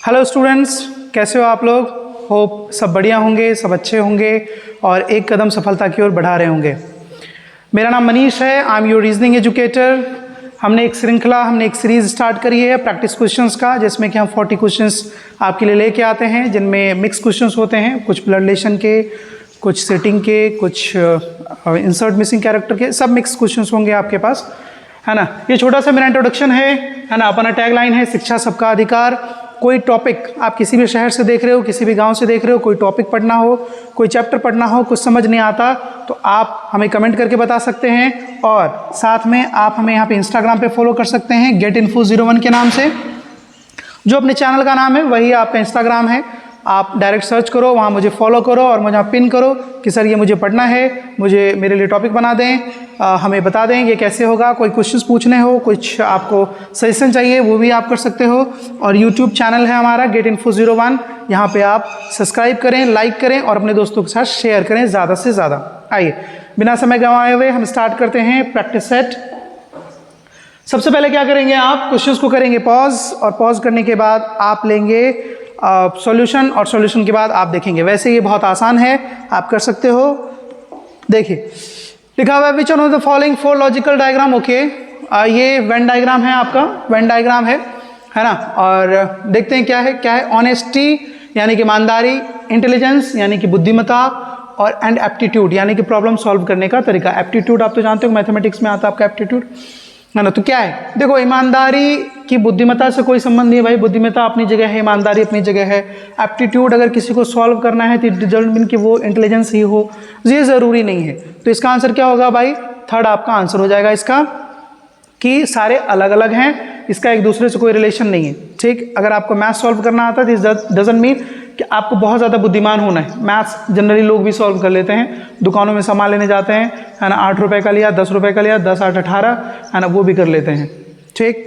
Hello students, कैसे हो आप लोग। होप सब बढ़िया होंगे, सब अच्छे होंगे और एक कदम सफलता की ओर बढ़ा रहे होंगे। मेरा नाम मनीष है, I am your reasoning educator. हमने एक सीरीज़ स्टार्ट करी है प्रैक्टिस क्वेश्चंस का, जिसमें कि हम 40 क्वेश्चंस आपके लिए लेके आते हैं, जिनमें मिक्स क्वेश्चंस होते हैं, कुछ ब्लड रिलेशन के, कुछ सेटिंग के, कुछ इंसर्ट मिसिंग कैरेक्टर के, सब मिक्स क्वेश्चंस होंगे आपके पास, है ना। ये छोटा सा मेरा इंट्रोडक्शन है ना। अपना टैगलाइन है शिक्षा सबका अधिकार। कोई टॉपिक आप किसी भी शहर से देख रहे हो, किसी भी गांव से देख रहे हो, कोई टॉपिक पढ़ना हो, कोई चैप्टर पढ़ना हो, कुछ समझ नहीं आता तो आप हमें कमेंट करके बता सकते हैं। और साथ में आप हमें यहाँ पे इंस्टाग्राम पे फॉलो कर सकते हैं getinfo01 के नाम से। जो अपने चैनल का नाम है वही आपका इंस्टाग्राम है। आप डायरेक्ट सर्च करो, वहाँ मुझे फॉलो करो और मुझे पिन करो कि सर ये मुझे पढ़ना है, मुझे मेरे लिए टॉपिक बना दें, हमें बता दें ये कैसे होगा। कोई क्वेश्चंस पूछने हो, कुछ आपको सजेशन चाहिए, वो भी आप कर सकते हो। और यूट्यूब चैनल है हमारा getinfo01, यहाँ पे आप सब्सक्राइब करें, लाइक करें और अपने दोस्तों के साथ शेयर करें ज़्यादा से ज़्यादा। आइए बिना समय गंवाए हुए हम स्टार्ट करते हैं प्रैक्टिस सेट। सबसे पहले क्या करेंगे, आप क्वेश्चंस को करेंगे पॉज, और पॉज करने के बाद आप लेंगे सॉल्यूशन, और सॉल्यूशन के बाद आप देखेंगे। वैसे ये बहुत आसान है, आप कर सकते हो। देखिए लिखा हुआ है which one of the following 4 logical diagram. Okay, ये वेन डायग्राम है, आपका वेन डायग्राम है ना। और देखते हैं क्या है ऑनेस्टी यानी कि ईमानदारी, इंटेलिजेंस यानी कि बुद्धिमत्ता, और एंड एप्टीट्यूड यानी कि प्रॉब्लम सॉल्व करने का तरीका। एप्टीट्यूड आप तो जानते हो, मैथमेटिक्स में आता है आपका एप्टीट्यूड, है ना। तो क्या है, देखो ईमानदारी की बुद्धिमत्ता से कोई संबंध नहीं है भाई। बुद्धिमत्ता अपनी जगह है, ईमानदारी अपनी जगह है। एप्टीट्यूड अगर किसी को सॉल्व करना है तो इट डजंट मीन कि वो इंटेलिजेंस ही हो, ये ज़रूरी नहीं है। तो इसका आंसर क्या होगा भाई, थर्ड आपका आंसर हो जाएगा इसका, कि सारे अलग अलग हैं, इसका एक दूसरे से कोई रिलेशन नहीं है। ठीक, अगर आपको मैथ सॉल्व करना आता है दिस डजंट मीन कि आपको बहुत ज़्यादा बुद्धिमान होना है। मैथ्स जनरली लोग भी सॉल्व कर लेते हैं, दुकानों में सामान लेने जाते हैं, है ना। 8 रुपये का लिया, 10 रुपये का लिया, 10 8 18, है ना, वो भी कर लेते हैं। ठीक,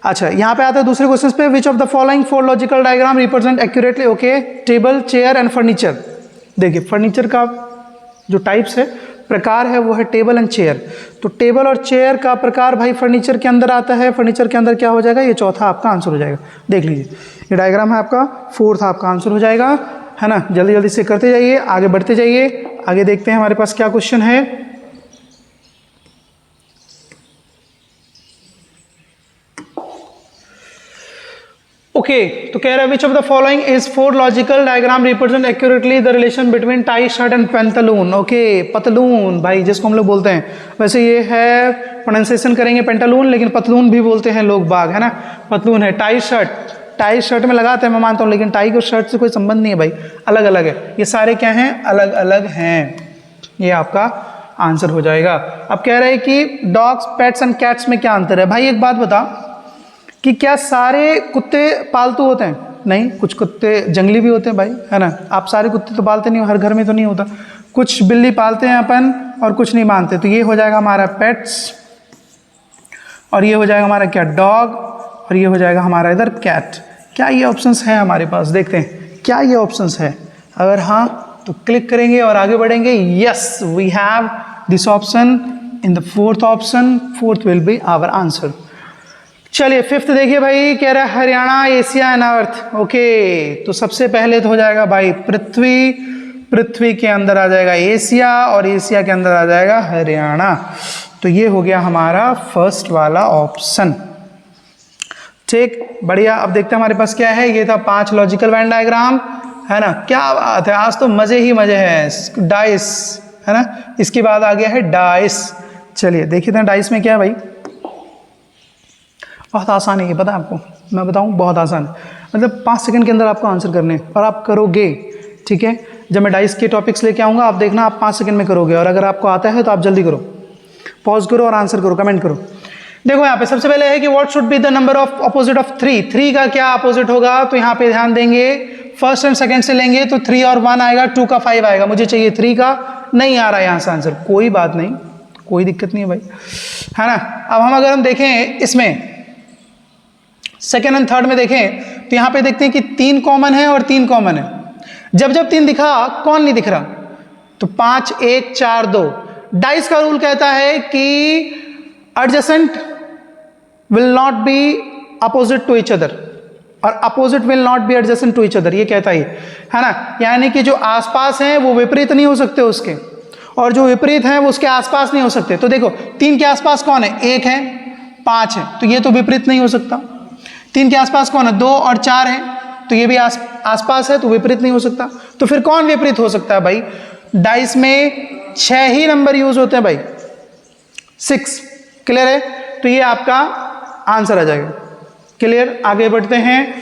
अच्छा यहाँ पे आता है दूसरे क्वेश्चन पे, which of the following 4 logical diagram represent accurately. Okay, table, chair and furniture. देखिए फर्नीचर का जो टाइप्स है, प्रकार है, वो है टेबल एंड चेयर। तो टेबल और चेयर का प्रकार भाई फर्नीचर के अंदर आता है। फर्नीचर के अंदर क्या हो जाएगा, ये चौथा आपका आंसर हो जाएगा। देख लीजिए ये डायग्राम है आपका, 4th आपका आंसर हो जाएगा, है ना। जल्दी जल्दी से करते जाइए, आगे बढ़ते जाइए। आगे देखते हैं हमारे पास क्या क्वेश्चन है। ओके, तो कह रहा है which of the following is 4 logical diagram represent accurately the relation between tie shirt and Pantaloons. Okay, पतलून भाई जिसको हम लोग बोलते हैं, वैसे ये है प्रोनाउंसिएशन करेंगे पेंटालून, लेकिन पतलून भी बोलते हैं लोग बाग, है ना। पतलून है, टाई शर्ट में लगाते हैं मैं मानता हूँ, लेकिन टाई और शर्ट से कोई संबंध नहीं है भाई, अलग अलग है। ये सारे क्या हैं, अलग अलग हैं। ये आपका आंसर हो जाएगा। अब कह रहे हैं कि डॉग्स, पेट्स एंड कैट्स में क्या अंतर है। भाई एक बात बता कि क्या सारे कुत्ते पालतू होते हैं? नहीं, कुछ कुत्ते जंगली भी होते हैं भाई, है ना। आप सारे कुत्ते तो पालते नहीं हो, हर घर में तो नहीं होता। कुछ बिल्ली पालते हैं अपन और कुछ नहीं मानते। तो ये हो जाएगा हमारा पेट्स, और ये हो जाएगा हमारा क्या, डॉग, और ये हो जाएगा हमारा इधर कैट। क्या ये ऑप्शंस हैं हमारे पास, देखते हैं क्या ये ऑप्शंस है। अगर हाँ तो क्लिक करेंगे और आगे बढ़ेंगे। Yes, we have this option in the 4th option, 4th will be our answer. चलिए 5th देखिए भाई, कह रहा है Haryana, Asia and earth. Okay, तो सबसे पहले तो हो जाएगा भाई पृथ्वी, पृथ्वी के अंदर आ जाएगा एशिया, और एशिया के अंदर आ जाएगा हरियाणा। तो ये हो गया हमारा फर्स्ट वाला ऑप्शन। ठीक, बढ़िया। अब देखते हैं हमारे पास क्या है। ये था 5 लॉजिकल वेन डायग्राम, है ना। क्या बात है, आज तो मजे ही मजे हैं। डाइस, है ना, इसके बाद आ गया है डाइस। चलिए देखिए थे डाइस में क्या है भाई, बहुत आसान है ये, पता है आपको, मैं बताऊं बहुत आसान है। मतलब 5 सेकंड के अंदर आपको आंसर करने हैं और आप करोगे। ठीक है, जब मैं डाइस के टॉपिक्स लेके आऊँगा आप देखना, आप 5 सेकंड में करोगे। और अगर आपको आता है तो आप जल्दी करो, पॉज करो और आंसर करो, कमेंट करो। देखो यहाँ पे सबसे पहले है कि what should be the number of opposite of 3। 3 का क्या अपोजिट होगा, तो यहाँ पे ध्यान देंगे, फर्स्ट एंड सेकंड से लेंगे तो 3 और 1 आएगा, 2 का 5 आएगा। मुझे चाहिए 3 का, नहीं आ रहा है यहाँ से आंसर, कोई बात नहीं, कोई दिक्कत नहीं है भाई, है ना। अब अगर हम देखें इसमें सेकेंड एंड थर्ड में देखें तो यहाँ पे देखते हैं कि 3 कॉमन है और 3 कॉमन है। जब 3 दिखा, कौन नहीं दिख रहा, तो 5 1 4 2। डाइस का रूल कहता है कि adjacent will not be opposite to each other, और opposite will not be adjacent to each other, ये कहता है ना, यानी कि जो आसपास हैं वो विपरीत नहीं हो सकते उसके, और जो विपरीत हैं वो उसके आसपास नहीं हो सकते। तो देखो 3 के आसपास कौन है, 1 है 5 है, तो ये तो विपरीत नहीं हो सकता। 3 के आसपास कौन है, 2 और 4 है, तो ये भी आसपास है, तो विपरीत नहीं हो सकता। तो फिर कौन विपरीत हो सकता है भाई, डाइस में 6 ही नंबर यूज होते हैं भाई, 6। क्लियर है, तो ये आपका आंसर आ जाएगा। क्लियर, आगे बढ़ते हैं।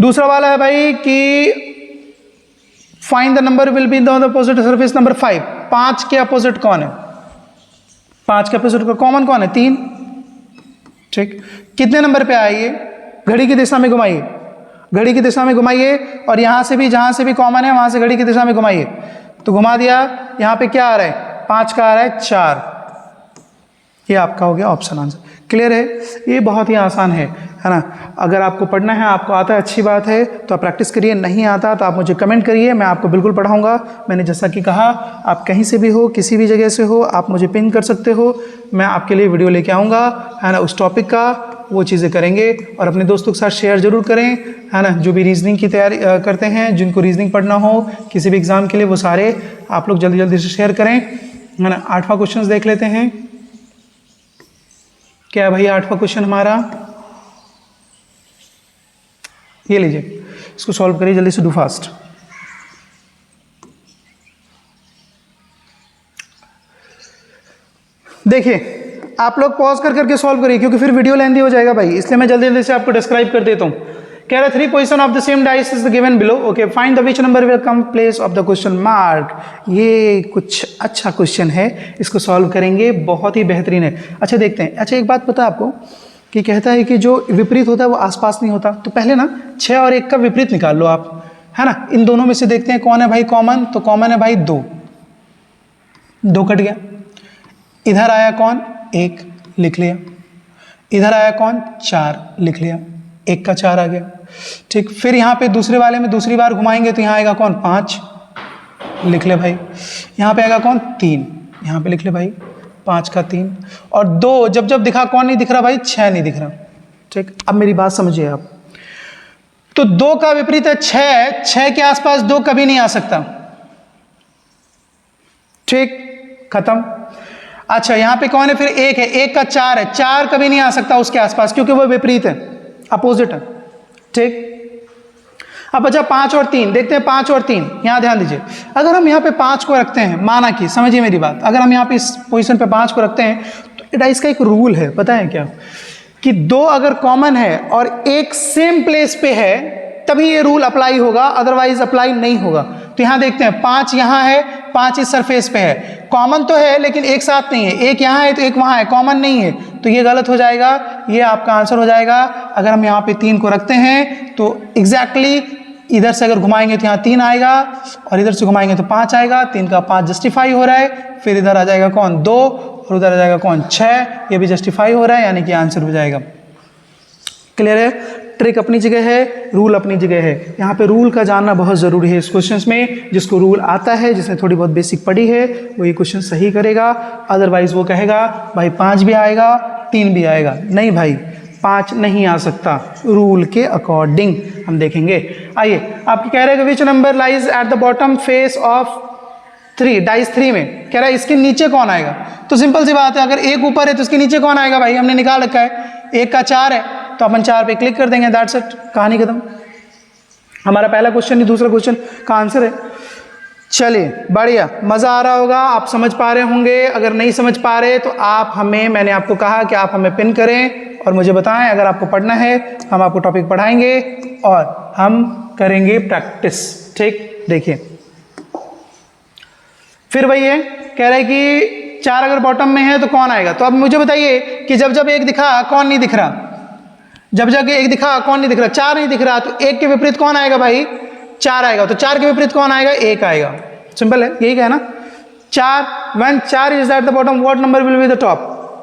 दूसरा वाला है भाई कि find the number will be in the opposite surface number 5। 5 के अपोजिट कौन है, 5 के अपोजिट का कॉमन कौन है, 3। ठीक, कितने नंबर पे आए, ये घड़ी की दिशा में घुमाइए, घड़ी की दिशा में घुमाइए, और यहां से भी जहां से भी कॉमन है वहां से घड़ी की दिशा में घुमाइए, तो घुमा दिया। यहां पे क्या आ रहा है, 5 का आ रहा है 4, ये आपका हो गया ऑप्शन आंसर। क्लियर है, ये बहुत ही आसान है ना। अगर आपको पढ़ना है, आपको आता है, अच्छी बात है, तो आप प्रैक्टिस करिए, नहीं आता तो आप मुझे कमेंट करिए, मैं आपको बिल्कुल पढ़ाऊंगा। मैंने जैसा कि कहा, आप कहीं से भी हो, किसी भी जगह से हो, आप मुझे पिन कर सकते हो, मैं आपके लिए वीडियो लेके आऊँगा, है ना, उस टॉपिक का, वो चीज़ें करेंगे। और अपने दोस्तों के साथ शेयर जरूर करें, है ना, जो भी रीजनिंग की तैयारी करते हैं, जिनको रीजनिंग पढ़ना हो किसी भी एग्ज़ाम के लिए, वो सारे आप लोग जल्दी जल्दी से शेयर करें, है ना। 8वां क्वेश्चन देख लेते हैं। क्या है भाई 8वां क्वेश्चन हमारा, ये लीजिए, इसको सॉल्व करिए जल्दी से, डू फास्ट। देखिए आप लोग पॉज कर करके सॉल्व करिए, क्योंकि फिर वीडियो लेंदी हो जाएगा भाई, इसलिए मैं जल्दी जल्दी से आपको डिस्क्राइब कर देता हूँ। कह रहा 3 position of the same dice is given below, okay, find the which number will come place of the question mark. ये कुछ अच्छा क्वेश्चन है, इसको सॉल्व करेंगे, बहुत ही बेहतरीन है। अच्छा देखते हैं। अच्छा एक बात पता है आपको कि कहता है कि जो विपरीत होता है वो आसपास नहीं होता, तो पहले ना 6 और 1 का विपरीत निकाल लो आप, है ना। इन दोनों में से देखते हैं कौन है भाई कॉमन, तो कॉमन है भाई 2, 2 कट गया। इधर आया कौन, 1, लिख लिया। इधर आया कौन, 4, लिख लिया, 1 का 4 आ गया। ठीक, फिर यहाँ पे दूसरे वाले में दूसरी बार घुमाएंगे तो यहाँ आएगा कौन, 5, लिख ले भाई। यहाँ पे आएगा कौन, 3, यहाँ पे लिख ले भाई, 5 का 3, और 2 जब जब दिखा कौन नहीं दिख रहा भाई, 6 नहीं दिख रहा। ठीक, अब मेरी बात समझिए आप, तो 2 का विपरीत है 6, 6 के आसपास 2 कभी नहीं आ सकता। ठीक, खत्म। अच्छा यहाँ पे कौन है, फिर 1 है, 1 का 4 है, 4 कभी नहीं आ सकता उसके आसपास, क्योंकि वो विपरीत है, अपोजिट है। ठीक, अब बचा 5 और 3, देखते हैं 5 और 3। यहां ध्यान दीजिए, अगर हम यहाँ पे 5 को रखते हैं, माना कि, समझिए मेरी बात, अगर हम यहाँ पे इस पोजीशन पे 5 को रखते हैं, तो डाइस का एक रूल है, पता है क्या, कि 2 अगर कॉमन है और 1 सेम प्लेस पे है तभी ये रूल अप्लाई होगा, अदरवाइज अप्लाई नहीं होगा। तो यहाँ देखते हैं 5 यहाँ है, 5 इस सरफेस पे है, कॉमन तो है लेकिन एक साथ नहीं है, 1 यहाँ है तो 1 वहाँ है, कॉमन नहीं है, तो ये गलत हो जाएगा, ये आपका आंसर हो जाएगा। अगर हम यहाँ पे 3 को रखते हैं तो एग्जैक्टली इधर से अगर घुमाएंगे तो यहाँ 3 आएगा, और इधर से घुमाएंगे तो 5 आएगा, 3 का 5 जस्टिफाई हो रहा है। फिर इधर आ जाएगा कौन, 2, और उधर आ जाएगा कौन, 6, ये भी जस्टिफाई हो रहा है, यानी कि आंसर हो जाएगा। क्लियर है, ट्रिक अपनी जगह है, रूल अपनी जगह है। यहाँ पे रूल का जानना बहुत ज़रूरी है इस क्वेश्चंस में। जिसको रूल आता है, जिसने थोड़ी बहुत बेसिक पढ़ी है, वो ये क्वेश्चन सही करेगा, अदरवाइज वो कहेगा भाई 5 भी आएगा, 3 भी आएगा। नहीं भाई, 5 नहीं आ सकता, रूल के अकॉर्डिंग हम देखेंगे। आइए, आपके कह रहे हैं कि which number lies at the bottom face of 3, dice 3 में, कह रहा है इसके नीचे कौन आएगा। तो सिंपल सी बात है, अगर 1 ऊपर है तो इसके नीचे कौन आएगा भाई, हमने निकाल रखा है, 1 का 4 है, तो अपन 4 पे क्लिक कर देंगे, दैट्स इट, कहानी खत्म। हमारा पहला क्वेश्चन ही दूसरा क्वेश्चन का आंसर है। चलिए बढ़िया, मज़ा आ रहा होगा, आप समझ पा रहे होंगे। अगर नहीं समझ पा रहे तो आप हमें, मैंने आपको कहा कि आप हमें पिन करें और मुझे बताएं। अगर आपको पढ़ना है हम आपको टॉपिक पढ़ाएंगे और हम करेंगे प्रैक्टिस। ठीक, देखिए फिर वही है, कह रहा है कि 4 अगर बॉटम में है तो कौन आएगा। तो अब मुझे बताइए कि जब जब 1 दिखा कौन नहीं दिख रहा, जब जब 1 दिखा कौन नहीं दिख रहा, 4 नहीं दिख रहा, तो 1 के विपरीत कौन आएगा भाई, 4 आएगा। तो 4 के विपरीत कौन आएगा, 1 आएगा। सिंपल है, यही कहना। 4 when 4 is at the bottom, what number will be the top?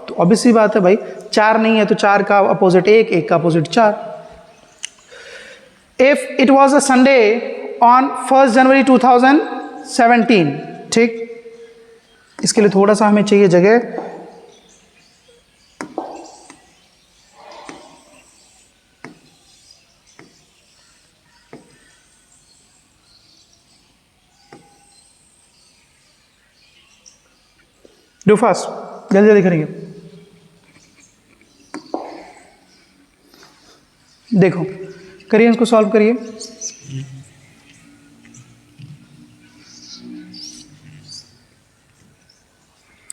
तो ऑब्वियस सी बात है भाई, 4 नहीं है तो 4 का अपोजिट 1, 1 का opposite 4। If it was a Sunday on 1st January 2017, ठीक, इसके लिए थोड़ा सा हमें चाहिए जगह। डू फास्ट, जल्दी जल्दी करेंगे। देखो करिए, इसको सॉल्व करिए।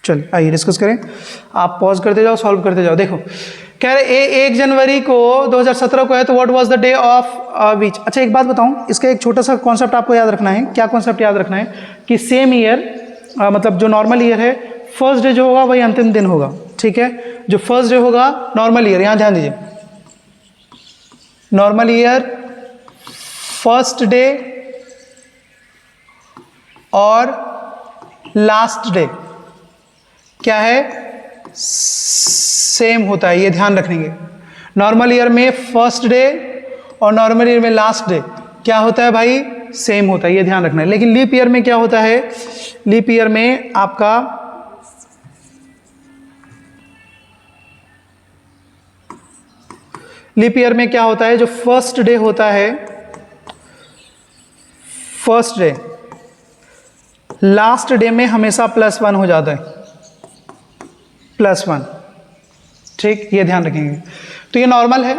चलिए आइए डिस्कस करें। आप पॉज करते जाओ, सॉल्व करते जाओ। देखो कह रहे 1 जनवरी को 2017 को है, तो what was the day of which. अच्छा एक बात बताऊं, इसका एक छोटा सा कॉन्सेप्ट आपको याद रखना है। क्या कॉन्सेप्ट याद रखना है कि सेम ईयर मतलब जो नॉर्मल ईयर है, फर्स्ट डे जो होगा वही अंतिम दिन होगा। ठीक है, जो फर्स्ट डे होगा नॉर्मल ईयर, यहां ध्यान दीजिए, नॉर्मल ईयर फर्स्ट डे और लास्ट डे क्या है, सेम होता है, ये ध्यान रखेंगे। नॉर्मल ईयर में फर्स्ट डे और नॉर्मल ईयर में लास्ट डे क्या होता है भाई, सेम होता है, ये ध्यान रखना है। लेकिन लीप ईयर में क्या होता है, लीप ईयर में आपका लीप ईयर में क्या होता है, जो फर्स्ट डे होता है, फर्स्ट डे लास्ट डे में हमेशा +1 हो जाता है, +1। ठीक, ये ध्यान रखेंगे। तो ये नॉर्मल है,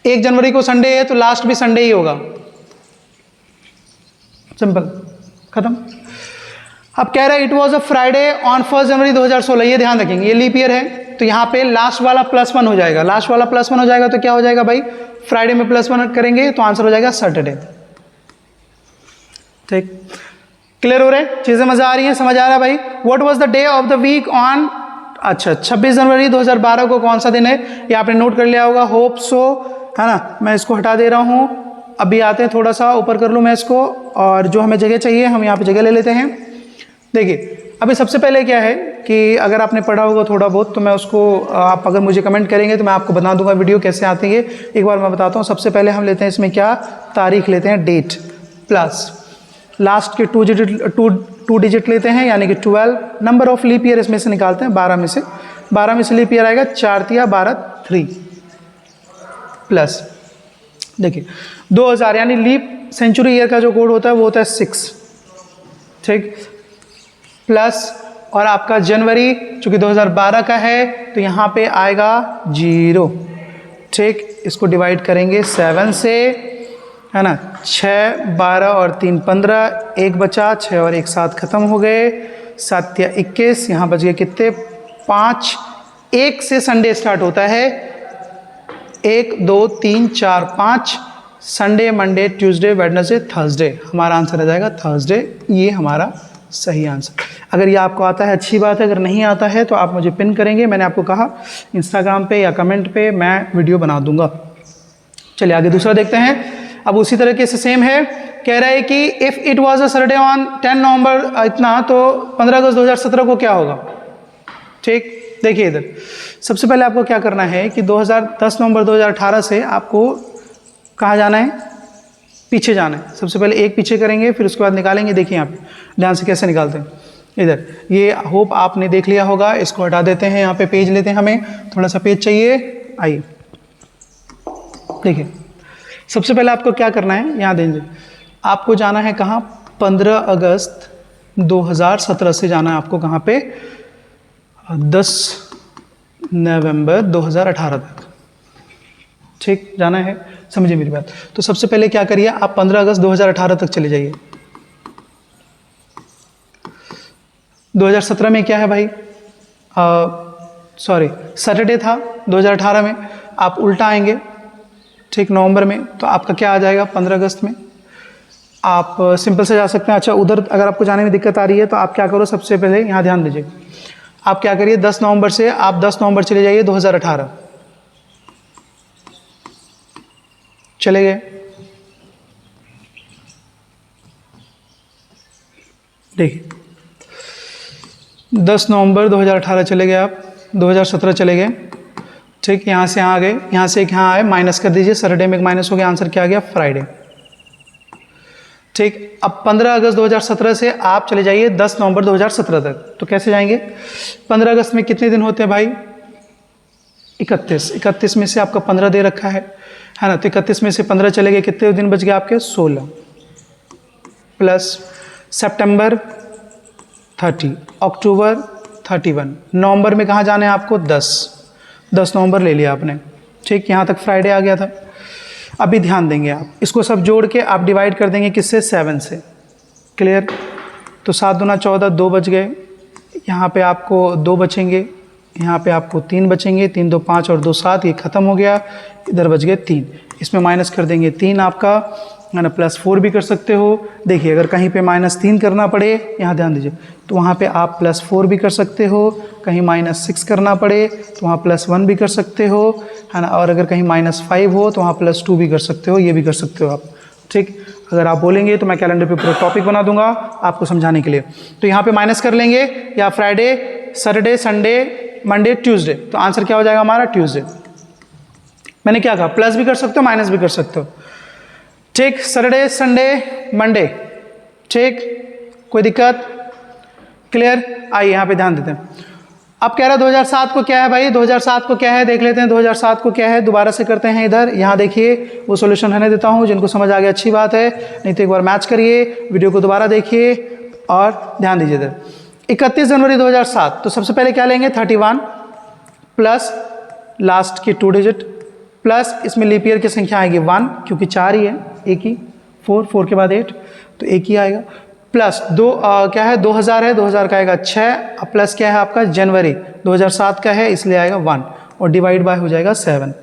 1 जनवरी को संडे है तो लास्ट भी संडे ही होगा, सिंपल, खत्म। अब कह रहा है it was a Friday on 1 जनवरी 2016, ये ध्यान रखेंगे, ये लीप ईयर है तो यहाँ पे लास्ट वाला +1 हो जाएगा, लास्ट वाला +1 हो जाएगा तो क्या हो जाएगा भाई, फ्राइडे में +1 करेंगे तो आंसर हो जाएगा सैटरडे। ठीक, क्लियर हो रहे हैं, चीजें मजा आ रही हैं, समझ आ रहा है भाई। What was the day of the week on, अच्छा 26 जनवरी 2012 को कौन सा दिन है, ये आपने नोट कर लिया होगा, होप सो, है ना। मैं इसको हटा दे रहा हूँ, अभी आते हैं, थोड़ा सा ऊपर कर लूँ मैं इसको, और जो हमें जगह चाहिए हम यहाँ पे जगह ले लेते हैं। देखिए अभी सबसे पहले क्या है कि अगर आपने पढ़ा होगा थोड़ा बहुत तो मैं उसको, आप अगर मुझे कमेंट करेंगे तो मैं आपको बता दूंगा वीडियो कैसे आती है। एक बार मैं बताता हूँ। सबसे पहले हम लेते हैं इसमें क्या, तारीख लेते हैं, डेट, प्लस लास्ट के 2 डिजिट लेते हैं यानी कि 12, नंबर ऑफ लीप ईयर इसमें से निकालते हैं 12 में से लीप ईयर आएगा 4 तिया 12 3, प्लस देखिए 2000 यानी लीप सेंचुरी ईयर का जो कोड होता है वो होता है 6, ठीक, प्लस और आपका जनवरी चूंकि 2012 का है तो यहाँ पे आएगा 0, ठीक। इसको डिवाइड करेंगे 7 से, है ना, 6 12 और 3 15, 1 बचा, 6 और 1 7 खत्म हो गए, 7 या 21, यहाँ बच गए कितने, 5। 1 से संडे स्टार्ट होता है, 1 2 3 4 5, Sunday Monday Tuesday Wednesday Thursday, हमारा आंसर आ जाएगा थर्सडे, ये हमारा सही आंसर। अगर ये आपको आता है अच्छी बात है, अगर नहीं आता है तो आप मुझे पिन करेंगे, मैंने आपको कहा इंस्टाग्राम पे या कमेंट पे मैं वीडियो बना दूंगा। चलिए आगे दूसरा देखते हैं। अब उसी तरीके से सेम है, कह रहा है कि if it was a Saturday on 10 नवंबर इतना, तो 15 अगस्त 2017 को क्या होगा, ठीक। देखिए इधर सबसे पहले आपको क्या करना है कि 10 नवंबर 2018 से आपको कहाँ जाना है, पीछे जाना है। सबसे पहले एक पीछे करेंगे, फिर उसके बाद निकालेंगे। देखिए यहाँ पे ध्यान से कैसे निकालते हैं। इधर ये होप आपने देख लिया होगा, इसको हटा देते हैं, यहाँ पे पेज लेते हैं, हमें थोड़ा सा पेज चाहिए। आइए देखिए सबसे पहले आपको क्या करना है, यहाँ देंगे, आपको जाना है कहाँ, 15 अगस्त 2017 से जाना है आपको कहाँ पे, 10 नवंबर 2018 तक, ठीक, जाना है, समझिए मेरी बात। तो सबसे पहले क्या करिए, आप 15 अगस्त 2018 तक चले जाइए। 2017 में क्या है भाई, सॉरी सैटरडे था 2018 में, आप उल्टा आएंगे, ठीक, नवंबर में, तो आपका क्या आ जाएगा 15 अगस्त में। आप सिंपल से जा सकते हैं। अच्छा उधर अगर आपको जाने में दिक्कत आ रही है तो आप क्या करो, सबसे पहले यहाँ ध्यान दीजिए, आप क्या करिए 10 नवंबर से आप 10 नवंबर चले जाइए 2018, चले गए, देखिए 10 नवंबर 2018 चले गए आप, 2017 चले गए, ठीक, यहाँ से यहाँ आ गए, यहाँ से एक यहाँ आए, माइनस कर दीजिए, सैटरडे में एक माइनस हो गया, आंसर क्या आ गया, फ्राइडे, ठीक। अब 15 अगस्त 2017 से आप चले जाइए 10 नवंबर 2017 तक, तो कैसे जाएंगे, 15 अगस्त में कितने दिन होते हैं भाई, 31 में से आपका 15 दे रखा है ना, तो 31 में से 15 चले गए, कितने दिन बच गए आपके, 16, प्लस सितंबर 30, अक्टूबर 31। नवंबर में कहाँ जाना है आपको? 10 नवंबर ले लिया आपने, ठीक। यहाँ तक फ्राइडे आ गया था। अभी ध्यान देंगे आप, इसको सब जोड़ के आप डिवाइड कर देंगे किससे? 7 से। क्लियर? तो 7 दूना 14, 2 बच गए। यहाँ पे आपको 2 बचेंगे, यहाँ पे आपको 3 बचेंगे। 3 2 5 और 2 7, ये ख़त्म हो गया। इधर बच गए 3, इसमें माइनस कर देंगे 3 आपका, है ना। +4 भी कर सकते हो। देखिए अगर कहीं पे -3 करना पड़े, यहाँ ध्यान दीजिए, तो वहाँ पे आप +4 भी कर सकते हो। कहीं -6 करना पड़े तो वहाँ +1 भी कर सकते हो, है ना। और अगर कहीं -5 हो तो वहाँ +2 भी कर सकते हो, ये भी कर सकते हो आप, ठीक। अगर आप बोलेंगे तो मैं कैलेंडर पे पूरा टॉपिक बना दूंगा आपको समझाने के लिए। तो यहाँ पे माइनस कर लेंगे, या Friday, Saturday, Sunday, Monday, Tuesday. तो आंसर क्या हो जाएगा हमारा? ट्यूसडे। मैंने क्या कहा? प्लस भी कर सकते हो, माइनस भी कर सकते हो, ठीक। सैटरडे, संडे, मंडे, ठीक, कोई दिक्कत? क्लियर? आइए यहाँ पे ध्यान देते हैं। अब कह रहा है 2007 को क्या है भाई? 2007 को क्या है देख लेते हैं। 2007 को क्या है, दोबारा से करते हैं। इधर यहाँ देखिए, वो सॉल्यूशन रहने देता हूँ, जिनको समझ आ गया अच्छी बात है, नहीं तो एक बार मैच करिए, वीडियो को दोबारा देखिए और ध्यान दीजिए। इधर 31 जनवरी 2007, तो सबसे पहले क्या लेंगे? 31 प्लस लास्ट की 2 डिजिट, प्लस इसमें लीप ईयर की संख्या आएगी 1, क्योंकि 4 ही है, एक ही, 4 के बाद 8, तो एक ही आएगा। प्लस क्या है? 2000 है, 2000 का आएगा 6, अब प्लस क्या है आपका? जनवरी 2007 का है, इसलिए आएगा 1, और डिवाइड बाय हो जाएगा 7।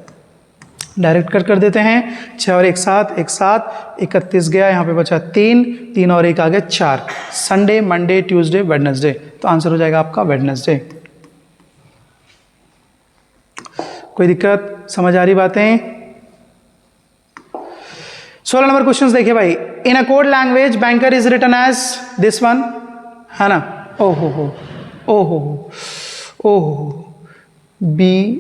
डायरेक्ट कर देते हैं। 6 और 1 7, 1 7, 31 गया, यहाँ पे बचा 3, 3 और 1 आ गया 4। संडे, मंडे, ट्यूसडे, वेडनेसडे, तो आंसर हो जाएगा आपका वेडनेसडे। कोई दिक्कत? समझ आ रही बातें? 16 नंबर क्वेश्चन देखिए भाई। In a code language banker is written as this one, है ना। ओहो हो, ओहो हो, ओहो, BAN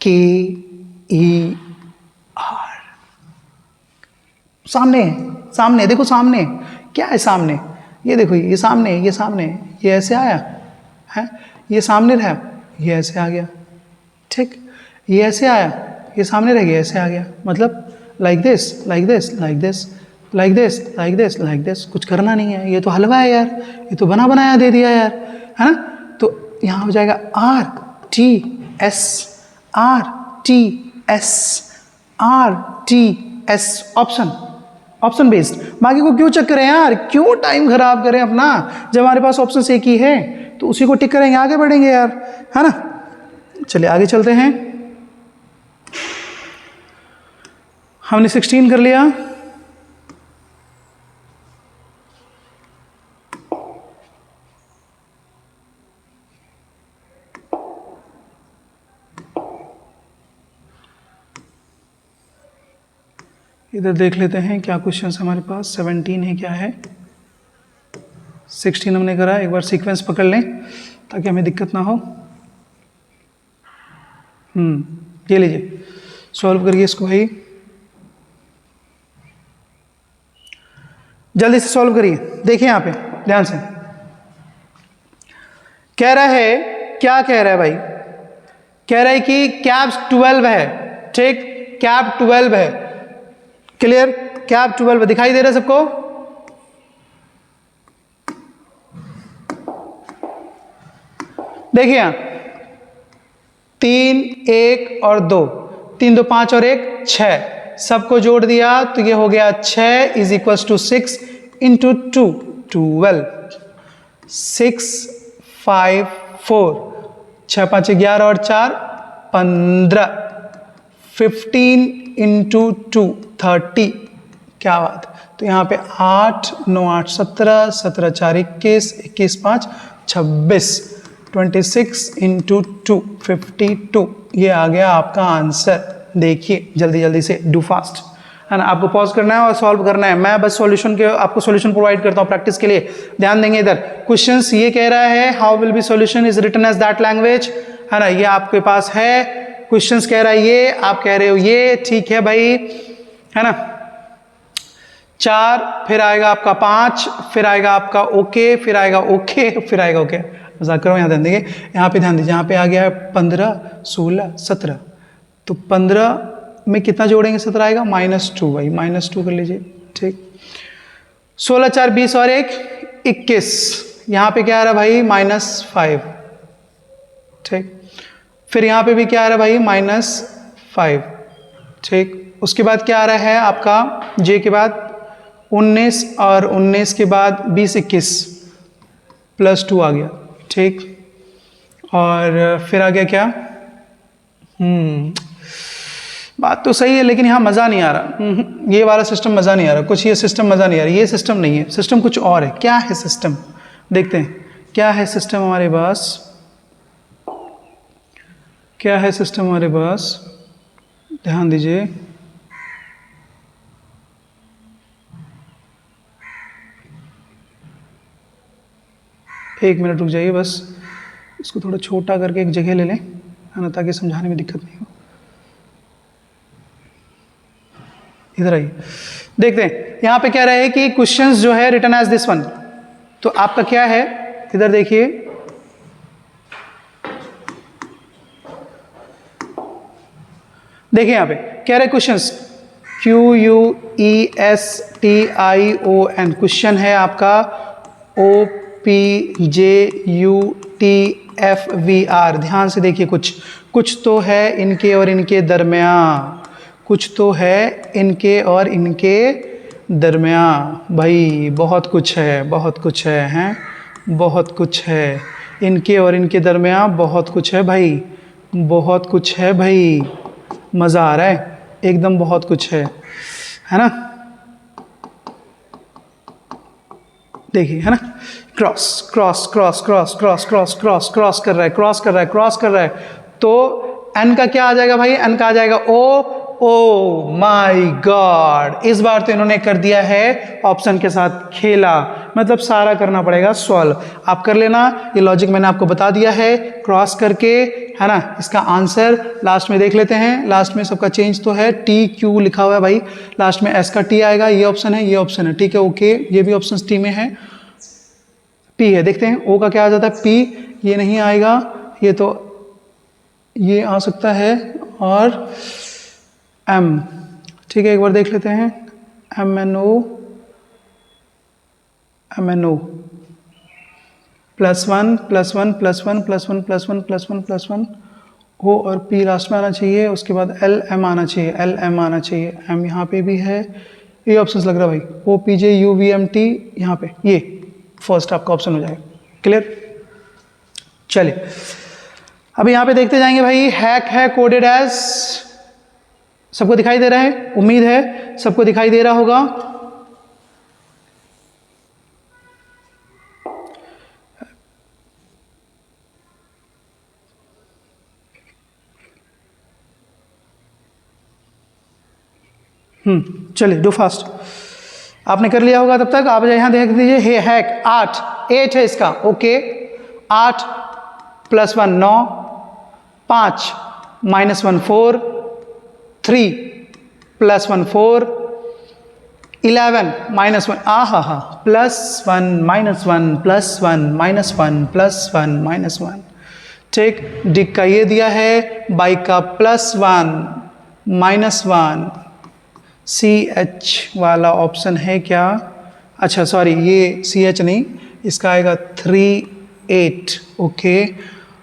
KER, सामने, सामने देखो, सामने क्या है? सामने ये देखो, ये सामने, ये सामने, ये ऐसे आया है, ये सामने रहा, ये ऐसे आ गया, ठीक। ये ऐसे आया, ये सामने रह गया, ऐसे आ गया, मतलब like this, like this, like this, like this, like this, like this. कुछ करना नहीं है, ये तो हलवा है यार, ये तो बना बनाया दे दिया यार, है ना। तो यहाँ हो जाएगा RTS, RTS, RTS, option based. बाकी को क्यों चेक करें यार, क्यों टाइम खराब करें अपना, जब हमारे पास ऑप्शन एक ही है तो उसी को टिक करेंगे, आगे बढ़ेंगे यार, है ना। चलिए आगे चलते हैं। हमने 16 कर लिया। इधर देख लेते हैं क्या क्वेश्चन हमारे पास। 17 है, क्या है? 16 हमने करा। एक बार सीक्वेंस पकड़ लें ताकि हमें दिक्कत ना हो। ये लीजिए, सॉल्व करिए इसको भाई, जल्दी से सॉल्व करिए। देखिए यहाँ पे ध्यान से, कह रहा है, क्या कह रहा है भाई? कह रहा है कि कैप 12 है, ठीक, कैप 12 है। क्लियर? कैप 12 दिखाई दे रहा है सबको? देखिए यहां 3 1 और 2, 3 2 5 और 1 6, सबको जोड़ दिया तो ये हो गया 6 इज इक्वल टू 6 इंटू 2 12, 6 5 4, 6 5 11 और 4 15, 15 इंटू 2 30। क्या बात। तो यहाँ पे 8 9 8 17, 17 4 21, 21 5 26, 26 इंटू 2 52। ये आ गया आपका आंसर। देखिए जल्दी जल्दी से, डू फास्ट, है ना। आपको पॉज करना है और सॉल्व करना है। मैं बस सॉल्यूशन के आपको सॉल्यूशन प्रोवाइड करता हूँ प्रैक्टिस के लिए। ध्यान देंगे इधर क्वेश्चंस। ये कह रहा है how will be solution is written as that language, है ना। ये आपके पास है क्वेश्चंस, कह रहा है ये, आप कह रहे हो ये, ठीक है भाई, है ना। 4 फिर आएगा आपका 5, फिर आएगा आपका ओके, फिर आएगा ओके, फिर आएगा ओके। मजाक करो, यहाँ ध्यान देंगे, यहाँ पे ध्यान दीजिए। यहाँ पे आ गया है 15 16 17, तो 15 में कितना जोड़ेंगे? 17 आएगा, -2 भाई, -2 कर लीजिए, ठीक। 16 4 20 और 1 21, यहाँ पे क्या आ रहा है भाई -5, ठीक। फिर यहाँ पे भी क्या आ रहा है भाई -5, ठीक। उसके बाद क्या आ रहा है आपका j के बाद 19 और 19 के बाद 20 21 +2 आ गया, ठीक। और फिर आ गया क्या, बात तो सही है लेकिन यहाँ मज़ा नहीं आ रहा, ये वाला सिस्टम मज़ा नहीं आ रहा, कुछ ये सिस्टम मज़ा नहीं आ रहा, ये सिस्टम नहीं है, सिस्टम कुछ और है। क्या है सिस्टम, देखते हैं क्या है सिस्टम हमारे पास, क्या है सिस्टम हमारे पास, ध्यान दीजिए। एक मिनट रुक जाइए बस, इसको थोड़ा छोटा करके एक जगह ले लें, है ना, ताकि समझाने में दिक्कत नहीं हो। इधर आइए, देखते हैं यहाँ पे कह रहे हैं कि क्वेश्चंस जो है रिटन एज दिस वन, तो आपका क्या है, इधर देखिए, देखिए यहाँ पे कह रहे क्वेश्चंस QUESTION, क्वेश्चन है आपका OPJUTFVR। ध्यान से देखिए, कुछ तो है इनके और इनके दरमियान, कुछ तो है इनके और इनके दरमियान, भाई बहुत कुछ है, बहुत कुछ है, हैं बहुत कुछ है इनके और इनके दरमियान, बहुत कुछ है भाई, बहुत कुछ है भाई, मज़ा आ रहा है एकदम, बहुत कुछ है ना। देखिए, है ना, cross cross cross cross cross cross cross cross कर रहा है, क्रॉस कर रहा है, क्रॉस कर रहा है, तो एन का क्या आ जाएगा भाई, एन का आ जाएगा ओ माई गॉड। इस बार तो इन्होंने कर दिया है ऑप्शन के साथ खेला, मतलब सारा करना पड़ेगा सॉल्व। आप कर लेना, ये लॉजिक मैंने आपको बता दिया है क्रॉस करके, है ना। इसका आंसर लास्ट में देख लेते हैं, लास्ट में सबका चेंज तो है, TQ लिखा हुआ है भाई, लास्ट में S का T आएगा, ये ऑप्शन है, ये ऑप्शन है, ठीक है, ओके, ये भी ऑप्शन T में है, P है, देखते हैं O का क्या आ जाता है, P, ये नहीं आएगा, ये तो ये आ सकता है, और M, ठीक है, एक बार देख लेते हैं, MNO +1 +1 +1 +1 +1 +1 +1, O और P लास्ट में आना चाहिए, उसके बाद LM आना चाहिए, LM आना चाहिए, M यहाँ पे भी है, ये ऑप्शंस लग रहा है भाई, OPJUVMT यहाँ पे, ये फर्स्ट आपका ऑप्शन हो जाएगा, क्लियर। चलिए अब यहाँ पे देखते जाएंगे भाई, हैक है कोडेड एज, सबको दिखाई दे रहा है, उम्मीद है सबको दिखाई दे रहा होगा। चलिए डू फास्ट, आपने कर लिया होगा तब तक, आप यहां देख दीजिए, हैक 8 है इसका, ओके, 8 +1 9, 5 -1 4, 3 +1 4, 11 -1, +1 +1 -1, ठीक। डिक का ये दिया है, बाइक का +1 -1, CH वाला ऑप्शन है क्या, अच्छा सॉरी, ये CH नहीं, इसका आएगा 3 8, ओके,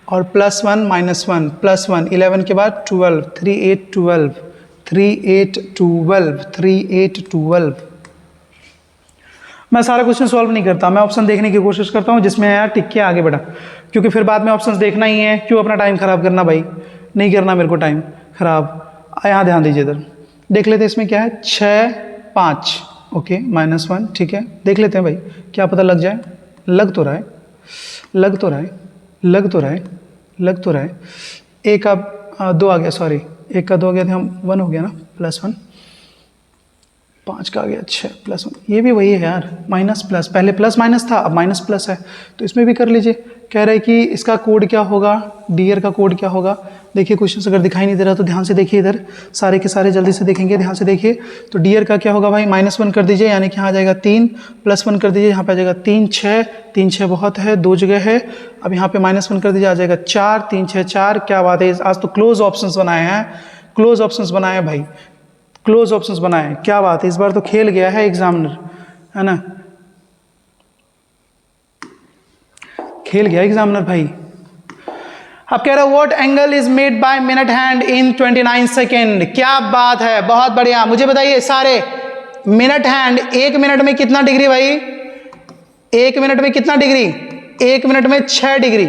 और +1 -1 +1, 11 के बाद 12, 3 8 12, 3 8 12, 3 8 12। मैं सारा क्वेश्चन सॉल्व नहीं करता, मैं ऑप्शन देखने की कोशिश करता हूँ जिसमें यार टिक के आगे बढ़ा, क्योंकि फिर बाद में ऑप्शंस देखना ही है, क्यों अपना टाइम खराब करना भाई, नहीं करना मेरे को टाइम खराब। यहाँ ध्यान दीजिए, इधर देख लेते हैं इसमें क्या है, 6 5, ओके, -1, ठीक है, देख लेते हैं भाई, क्या पता लग जाए, लग तो रहा है, लग तो रहा है, लग तो रहा है, लग तो रहा है। एक का 2 आ गया, सॉरी, एक का 2 आ गया, हम 1 हो गया ना, +1, 5 का आ गया, 6 +1, ये भी वही है यार, माइनस प्लस, पहले प्लस माइनस था, अब माइनस प्लस है, तो इसमें भी कर लीजिए। कह रहे हैं कि इसका कोड क्या होगा, डियर का कोड क्या होगा, देखिए क्वेश्चन अगर दिखाई नहीं दे रहा तो ध्यान से देखिए, इधर सारे के सारे जल्दी से देखेंगे, ध्यान से देखिए। तो डियर का क्या होगा भाई, -1 कर दीजिए, यानी कि यहाँ आ जाएगा 3, +1 कर दीजिए, यहाँ पे आ जाएगा 3 6, 3 6 बहुत है, 2 जगह है, अब यहाँ पे -1 कर दीजिए, आ जाएगा 4, 3 6 4, क्या बात है, आज तो क्लोज ऑप्शंस बनाए हैं, क्लोज ऑप्शंस बनाए हैं भाई, क्लोज ऑप्शंस बनाए, क्या बात है, इस बार तो खेल गया है एग्जामिनर, है ना। खेल गया एग्जामिनर भाई। अब कह रहा है what angle is made by minute hand in 29 second. क्या बात है, बहुत बढ़िया। मुझे बताइए सारे, मिनट हैंड 1 मिनट में कितना डिग्री भाई? 1 मिनट में कितना डिग्री? 1 मिनट में 6 डिग्री।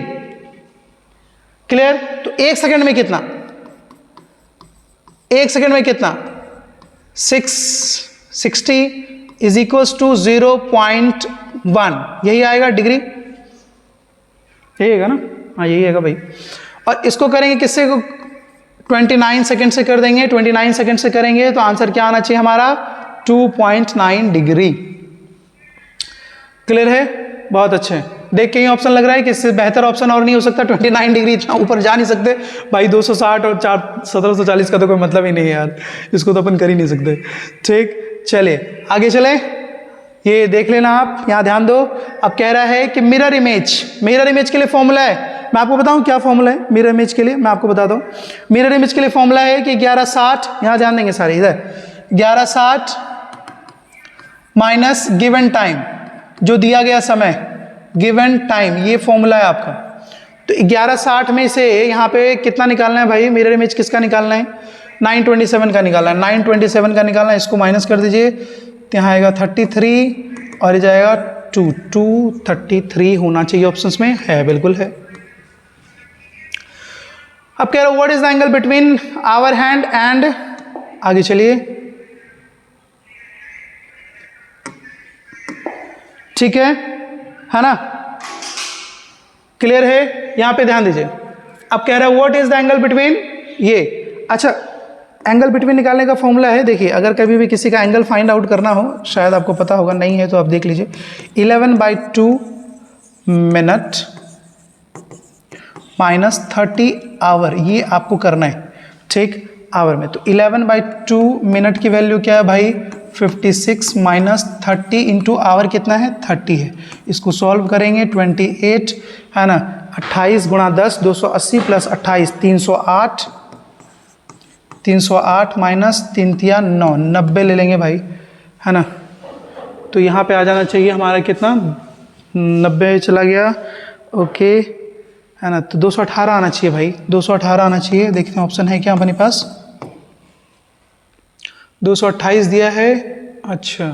क्लियर? तो 1 सेकंड में कितना? 1 सेकंड में कितना? 660 इज इक्वल्स टू 0.1। यही आएगा डिग्री, यही आएगा ना? हाँ यही आएगा भाई। और इसको करेंगे किससे? 29 सेकंड से कर देंगे। 29 सेकंड से करेंगे तो आंसर क्या आना चाहिए हमारा? 2.9 डिग्री। क्लियर है? बहुत अच्छे। देख के ही ऑप्शन लग रहा है कि इससे बेहतर ऑप्शन और नहीं हो सकता। 29 डिग्री, इतना ऊपर जा नहीं सकते भाई। 260 और 1740 का तो कोई मतलब ही नहीं है यार, इसको तो अपन कर ही नहीं सकते। ठीक, चलिए आगे चले। ये देख लेना आप, यहाँ ध्यान दो। अब कह रहा है कि मिरर इमेज, मिरर इमेज के लिए फॉर्मूला है। मैं आपको बताऊं क्या फॉर्मूला है मिरर इमेज के लिए? मैं आपको बताता हूं। मिरर इमेज के लिए फॉर्मूला है कि 1160, यहाँ ध्यान देंगे सारे, इधर 1160 माइनस गिवन टाइम, जो दिया गया समय, गिवन टाइम, ये फॉर्मूला है आपका। तो 1160 में से यहाँ पे कितना निकालना है भाई? मिरर इमेज किसका निकालना है? 927 का निकालना है। 927 का निकालना है, इसको माइनस कर दीजिए तो यहाँ आएगा 33 और ये जाएगा 233 होना चाहिए। ऑप्शंस में है, बिल्कुल है। अब कह रहा हूं what is the angle between our hand and, आगे चलिए। ठीक है ना? क्लियर है? यहां पे ध्यान दीजिए। अब कह रहा है what is the angle between ये। अच्छा, एंगल बिटवीन निकालने का फॉर्मूला है, देखिए अगर कभी भी किसी का एंगल फाइंड आउट करना हो, शायद आपको पता होगा, नहीं है तो आप देख लीजिए। 11/2 मिनट माइनस 30 आवर, ये आपको करना है। ठीक, आवर में तो 11/2 मिनट की वैल्यू क्या है भाई? 56 माइनस 30 इंटू आवर कितना है? 30 है। इसको सॉल्व करेंगे 28 है ना, 28 गुणा 10 280 प्लस 28 308, 308 माइनस 3 तिया 9, 90 ले लेंगे भाई, है ना। तो यहाँ पे आ जाना चाहिए हमारा कितना? 90 चला गया, ओके, है ना। तो 218 आना चाहिए भाई, 218 आना चाहिए। देखते हैं ऑप्शन है क्या अपने पास। 228 दिया है, अच्छा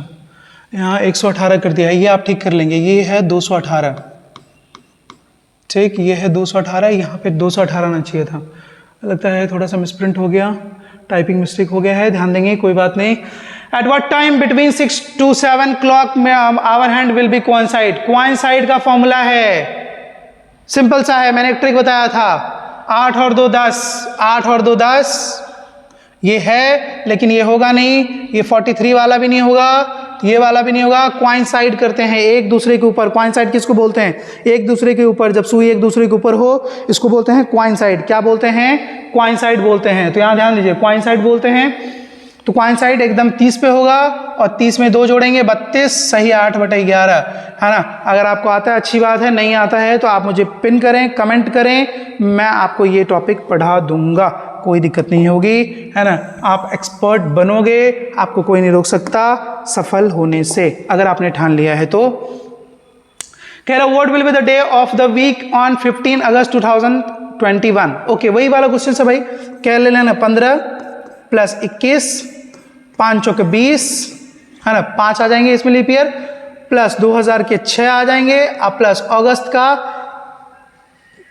यहाँ 118 कर दिया है, ये आप ठीक कर लेंगे। ये है 218, ठीक, ये है 218, यहाँ पे 218 आना चाहिए था। लगता है थोड़ा सा मिसप्रिंट हो गया, टाइपिंग मिस्टेक हो गया है, ध्यान देंगे, कोई बात नहीं। At what time between 6 to 7 clock में hour hand will be coincide. Coincide का फॉर्मूला है, सिंपल सा है, मैंने एक ट्रिक बताया था, 8 और 2 10, 8 और 2 10, ये है लेकिन ये होगा नहीं, ये 43 वाला भी नहीं होगा, ये वाला भी नहीं होगा। कोइंसाइड करते हैं एक दूसरे के ऊपर। कोइंसाइड किसको बोलते हैं? एक दूसरे के ऊपर, जब सुई एक दूसरे के ऊपर हो, इसको बोलते हैं कोइंसाइड। क्या बोलते हैं? कोइंसाइड बोलते हैं। तो यहाँ ध्यान दीजिए, कोइंसाइड बोलते हैं। तो कोइंसाइड एकदम 30 पे होगा और 30 में 2 जोड़ेंगे 32, सही 8/11, है ना। अगर आपको आता है अच्छी बात है, नहीं आता है तो आप मुझे पिन करें, कमेंट करें, मैं आपको ये टॉपिक पढ़ा दूंगा, कोई दिक्कत नहीं होगी, है ना। आप एक्सपर्ट बनोगे, आपको कोई नहीं रोक सकता सफल होने से, अगर आपने ठान लिया है तो। कह रहा what will be the day of the week on 15 August 2021। Okay, वही वाला क्वेश्चन है भाई, कह लेना 15 प्लस 21, 5 चौके 20, है ना, 5 आ जाएंगे इसमें लीप ईयर, प्लस 2000 के 6 आ जाएंगे, अब प्लस अगस्त का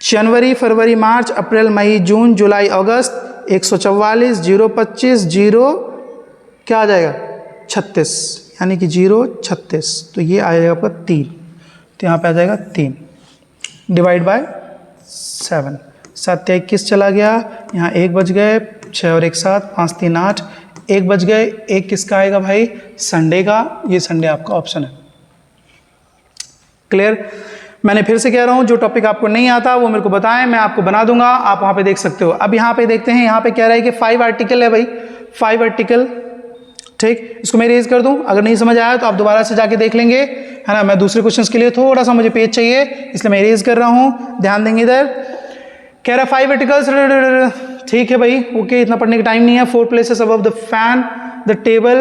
जनवरी फरवरी मार्च अप्रैल मई जून जुलाई अगस्त 144, 025, 0 क्या आ जाएगा 36, यानी कि 036, तो ये आ जाएगा आपका 3, तो यहाँ पे आ जाएगा 3 डिवाइड बाय 7, 7 या 21 चला गया, यहाँ 1 बच गए, 6 और 1 7, 5 3 8, 1 बच गए, 1 किसका आएगा भाई? संडे का, ये संडे आपका ऑप्शन है। क्लियर? मैंने फिर से कह रहा हूँ, जो टॉपिक आपको नहीं आता वो मेरे को बताएं, मैं आपको बना दूंगा, आप वहाँ पे देख सकते हो। अब यहाँ पे देखते हैं, यहाँ पे कह रहा है कि 5 आर्टिकल है भाई, 5 आर्टिकल, ठीक, इसको मैं इरेज कर दूं। अगर नहीं समझ आया तो आप दोबारा से जाके देख लेंगे, है ना। मैं दूसरे क्वेश्चंस के लिए थोड़ा सा मुझे पेज चाहिए, इसलिए मैं इरेज कर रहा हूँ, ध्यान देंगे इधर। कह रहा 5 आर्टिकल्स, ठीक है भाई, ओके, इतना पढ़ने का टाइम नहीं है। 4 places above the fan, the table,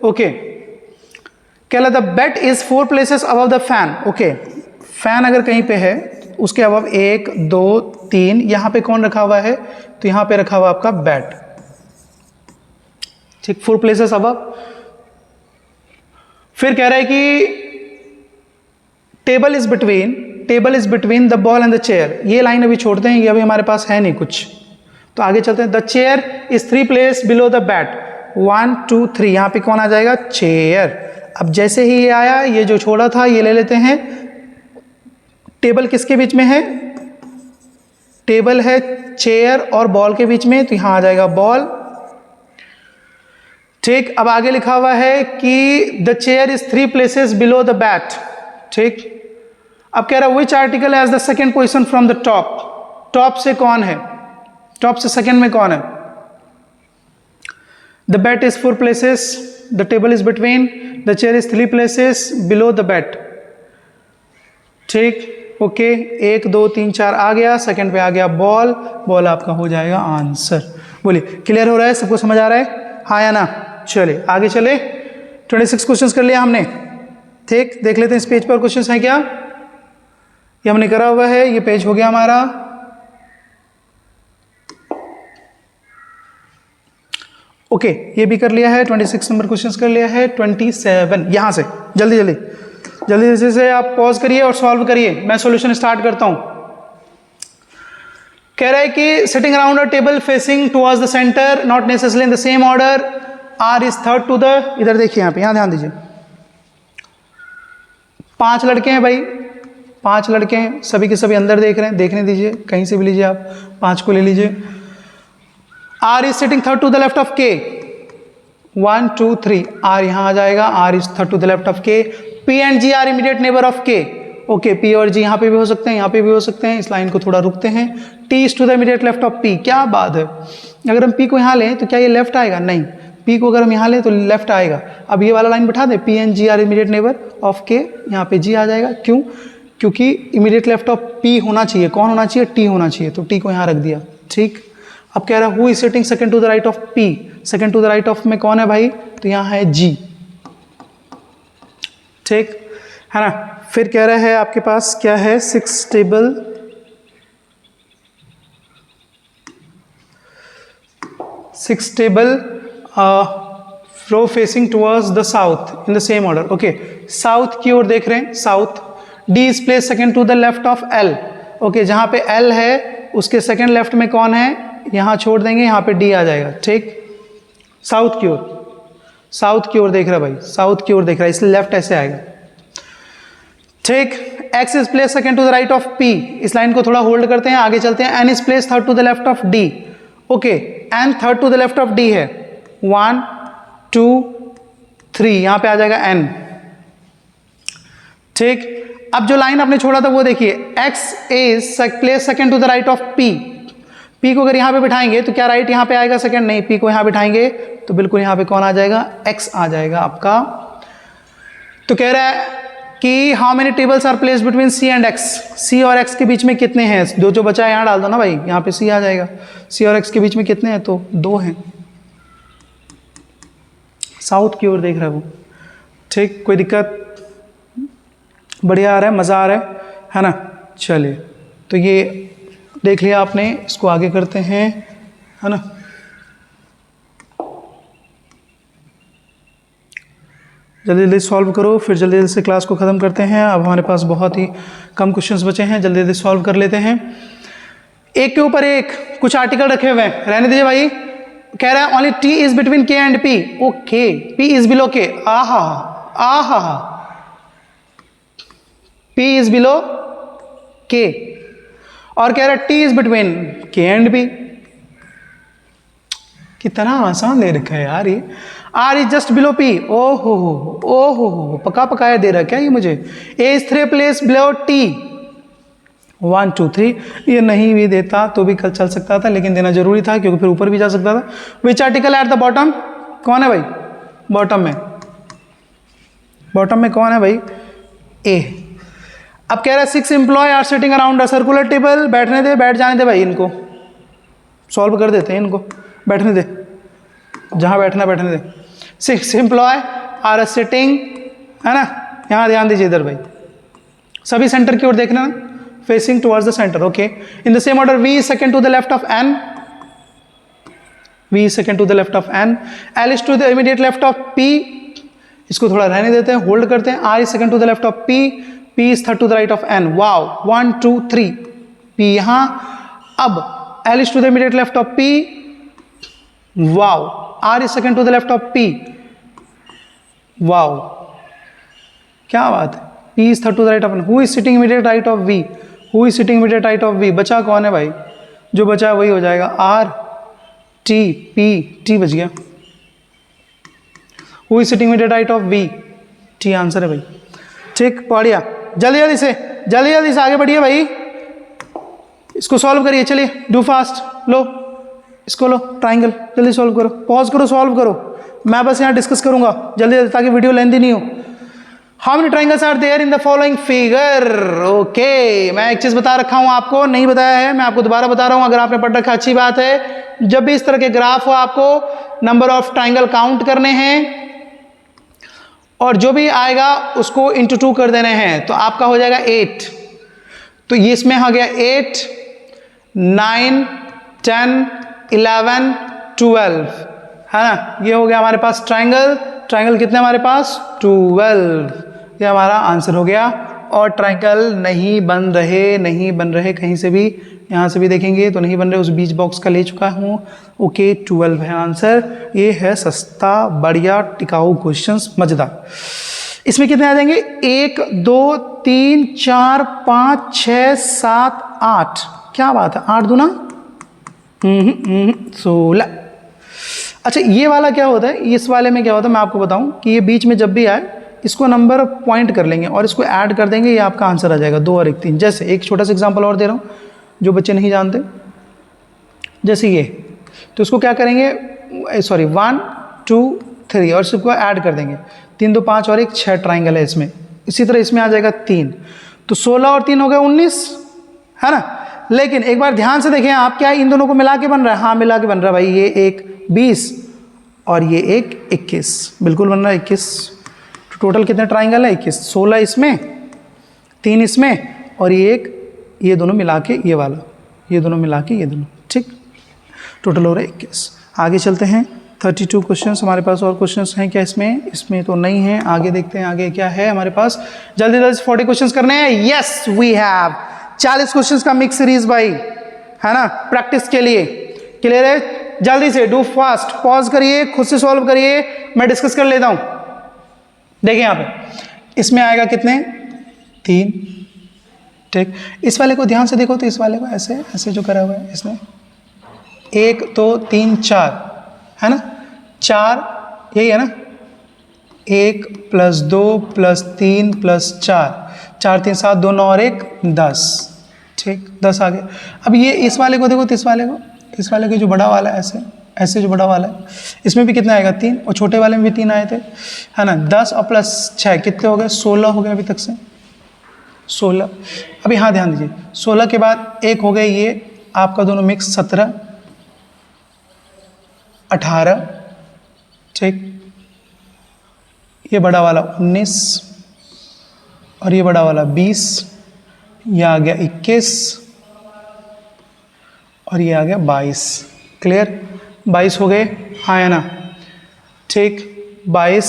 okay. कह रहा the bed is 4 places above the fan, okay. Fan अगर कहीं पे है उसके अबव 1 2 3, यहाँ पे कौन रखा हुआ है, तो यहाँ पे रखा हुआ आपका बैट, ठीक, 4 प्लेसेस अबव। फिर कह रहा है कि table is between the ball and the chair. ये लाइन अभी छोड़ते हैं, ये अभी हमारे पास है नहीं कुछ, तो आगे चलते हैं। The chair is 3 place below the bat, 1 2 3, यहाँ पे कौन आ जाएगा, चेयर। अब जैसे ही ये आया, ये जो छोड़ा था ये ले लेते हैं। टेबल किसके बीच में है, टेबल है चेयर और बॉल के बीच में, तो यहां आ जाएगा बॉल, ठीक। अब आगे लिखा हुआ है कि the chair is 3 places below the bat, ठीक। अब कह रहा है which article has the second position from the top, top से कौन है, टॉप से सेकेंड में कौन है। The bat is 4 places, the table is between, the chair is 3 places below the bat, ठीक, ओके। 1 2 3 4 आ गया, सेकंड पे आ गया बॉल, बॉल आपका हो जाएगा आंसर। बोलिए क्लियर हो रहा है, सबको समझ आ रहा है, हाँ या ना। चले आगे चले, 26 क्वेश्चंस कर लिया हमने, ठीक। देख लेते हैं इस पेज पर क्वेश्चंस हैं क्या, ये हमने करा हुआ है, ये पेज हो गया हमारा। ओके, ये भी कर लिया है, 26 नंबर क्वेश्चंस कर लिया है। 27 यहां से जल्दी से आप पॉज करिए और सॉल्व करिए, मैं सॉल्यूशन स्टार्ट करता हूं। कह रहा है कि sitting around a table facing towards the centre, not necessarily in the same order, R is third to the, इधर देखिए यहाँ पे, यहाँ ध्यान दीजिए। 5 लड़के हैं भाई, 5 लड़के हैं, सभी के सभी अंदर देख रहे हैं, देखने दीजिए, कहीं से भी लीजिए आप, 5 को ले लीजिए। R is sitting third to the left of K, 1 2 3, R यहां आ जाएगा, R is third to the left of K. P and G are immediate neighbour of K, okay, P और जी यहाँ पे भी हो सकते हैं, यहाँ पे भी हो सकते हैं, इस लाइन को थोड़ा रुकते हैं। T is to the immediate left of P, क्या बात है, अगर हम पी को यहाँ लें तो क्या ये लेफ्ट आएगा, नहीं, पी को अगर हम यहाँ लें तो लेफ्ट आएगा। अब ये वाला लाइन बिठा दें, P and G are immediate neighbour of K, यहाँ पे जी आ जाएगा, क्यों, क्योंकि इमीडिएट लेफ्ट ऑफ पी होना चाहिए, कौन होना चाहिए, टी होना चाहिए, तो टी को यहाँ रख दिया, ठीक। अब कह रहा है who is sitting second to the right of P, second to the right of में कौन है भाई, तो यहाँ है जी, ठीक है ना। फिर कह रहा है आपके पास क्या है, 6 table, row facing towards the south in the same order, okay, south की ओर देख रहे हैं, south. D is place second to the left of L, okay, जहां पे एल है उसके सेकंड लेफ्ट में कौन है, यहां छोड़ देंगे, यहां पे डी आ जाएगा, ठीक। साउथ की ओर, साउथ की ओर देख रहा है भाई, साउथ की ओर देख रहा है, इसलिए लेफ्ट ऐसे आएगा, ठीक। X is place second to the right of P, इस लाइन को थोड़ा होल्ड करते हैं, आगे चलते हैं। N is place third to the left of D, okay, N third to the left of D है, 1 2 3, यहां पे आ जाएगा एन, ठीक। अब जो लाइन आपने छोड़ा था वो देखिए, X is place second to the right of P, P को अगर यहां पे बिठाएंगे तो क्या राइट यहां पे आएगा सेकंड, नहीं, पी को यहां बिठाएंगे तो बिल्कुल यहां पे कौन आ जाएगा, एक्स आ जाएगा आपका। तो कह रहा है कि how many tables are placed between C and X, C और एक्स के बीच में कितने हैं, जो बचा है यहाँ डाल दो ना भाई, यहाँ पे सी आ जाएगा, सी और एक्स के बीच में कितने हैं, तो 2 हैं, साउथ की ओर देख रहा है वो, ठीक। कोई दिक्कत, बढ़िया आ रहा है, मज़ा आ रहा है ना। चलिए, तो ये देख लिया आपने, इसको आगे करते हैं, है ना। जल्दी जल्दी सॉल्व करो, फिर जल्दी जल्दी से क्लास को ख़त्म करते हैं। अब हमारे पास बहुत ही कम क्वेश्चंस बचे हैं, जल्दी जल्दी सॉल्व कर लेते हैं। एक के ऊपर एक कुछ आर्टिकल रखे हुए हैं, रहने दीजिए भाई। कह रहा है only T is between K and P, okay, P is below के, आहा, पी इज बिलो के, और कह रहा है T is between K and B. कितना आसान दे रखा है यार ये। R is just below P, ओ हो पका पकाया दे रहा है क्या ये मुझे। A is 3 place below T, 1 2 3, ये नहीं भी देता तो भी कल चल सकता था, लेकिन देना जरूरी था क्योंकि फिर ऊपर भी जा सकता था। Which article at the bottom, कौन है भाई बॉटम में कौन है भाई, ए। अब कह रहा है 6 employ are sitting around a circular table, बैठ जाने दे भाई, इनको सॉल्व कर देते हैं, इनको बैठने दे, जहां बैठने दे। 6 एम्प्लॉय आर सिटिंग, है ना, यहां ध्यान दीजिए इधर भाई, सभी सेंटर की ओर देखना, facing towards the center. Okay. In the same order, V is second to the left of N. V is second to the left of N. L is to the immediate left of P. इसको थोड़ा रहने देते हैं, hold करते हैं. R is second to the left of P. P is third to the right of N. Wow. 1, 2, 3. P यहाँ. अब L is to the immediate left of P. Wow. R is second to the left of P. Wow. क्या बात है. P is third to the right of N. Who is sitting immediate right of V? Who is sitting immediate right of V? बचा कौन है भाई? जो बचा है वही हो जाएगा. R, T, P, T बच गया. Who is sitting immediate right of V? T answer है भाई. ठीक, पढ़िया. जल्दी जल्दी से आगे बढ़िए भाई. इसको सॉल्व करिए. चलिए, डू फास्ट. लो इसको, लो ट्राइंगल, जल्दी सॉल्व करो. पॉज करो, सॉल्व करो. मैं बस यहाँ डिस्कस करूंगा जल्दी, ताकि वीडियो लेंथी नहीं हो. How many triangles are there in the following figure? Okay, मैं एक चीज बता रखा हूं, आपको नहीं बताया है, मैं आपको दोबारा बता रहा हूं. अगर आपने पढ़ रखा अच्छी बात है. जब भी इस तरह के ग्राफ हो, आपको नंबर ऑफ ट्राइंगल काउंट करने हैं और जो भी आएगा उसको इंटू 2 कर देने हैं, तो आपका हो जाएगा 8. तो ये इसमें आ गया 8, 9, 10, 11, 12 है ना. ये हो गया हमारे पास ट्राइंगल कितने हमारे पास? 12. ये हमारा आंसर हो गया. और ट्राइंगल नहीं बन रहे कहीं से भी. यहाँ से भी देखेंगे तो नहीं बन रहे, उस बीच बॉक्स का ले चुका हूँ. ओके, 12 है आंसर. ये है सस्ता, बढ़िया, टिकाऊ क्वेश्चंस, मजेदार. इसमें कितने आ जाएंगे? 1, 2, 3, 4, 5, 6, 7, 8. क्या बात है, 8 दूना 16. अच्छा, ये वाला क्या होता है? इस वाले में क्या होता है मैं आपको बताऊं कि ये बीच में जब भी आए इसको नंबर पॉइंट कर लेंगे और इसको ऐड कर देंगे, ये आपका आंसर आ जाएगा. 2 और 1, 3. जैसे एक छोटा सा एग्जांपल और दे रहा हूँ जो बच्चे नहीं जानते. जैसे ये, तो इसको क्या करेंगे? 1, 2, 3 और इसको ऐड कर देंगे. 3, 2, 5 और 1, 6 ट्राइंगल है इसमें. इसी तरह इसमें आ जाएगा 3. तो 16 और 3 हो गया 19, है ना. लेकिन एक बार ध्यान से देखें आप, क्या इन दोनों को मिला के बन रहा है? हाँ, मिला के बन रहा है भाई. ये एक 20 और ये एक 21, बिल्कुल बन रहा है 21. तो टोटल कितने ट्राइंगल है? 21. 16 इसमें, 3 इसमें और ये एक, ये दोनों मिला के ये वाला, ये दोनों मिला के ये दोनों. ठीक, टोटल हो रहा है 21. आगे चलते हैं. 32 क्वेश्चंस हमारे पास. और क्वेश्चंस हैं क्या इसमें तो नहीं है. आगे देखते हैं आगे क्या है हमारे पास. जल्दी 40 क्वेश्चंस करने हैं. यस, वी हैव 40 क्वेश्चंस का मिक्स सीरीज भाई, है ना, प्रैक्टिस के लिए. क्लियर है? जल्दी से डू फास्ट. पॉज करिए, खुद से सॉल्व करिए, मैं डिस्कस कर लेता हूं. देखिए यहाँ पे इसमें आएगा कितने? 3. ठीक, इस वाले को ध्यान से देखो तो इस वाले को ऐसे जो करा हुआ है इसने 1, 2, 3, 4 है ना. 4 यही है ना. 1 + 2 + 3 + 4, 4, 3, 7, 2, 9 और 1, 10. ठीक, 10 आ गए. अब ये इस वाले को देखो तो इस वाले को जो बड़ा वाला है ऐसे जो बड़ा वाला है, इसमें भी कितना आएगा? 3. और छोटे वाले में भी 3 आए थे, है ना. 10 और +6 कितने हो गए? 16 हो गए अभी तक से. 16. अब यहाँ ध्यान दीजिए, 16 के बाद एक हो गए ये आपका दोनों मिक्स 17, 18. ठीक, ये बड़ा वाला 19 और ये बड़ा वाला 20. ये आ गया 21 और ये आ गया 22. क्लियर? 22 हो गए, हाँ है ना. ठीक, 22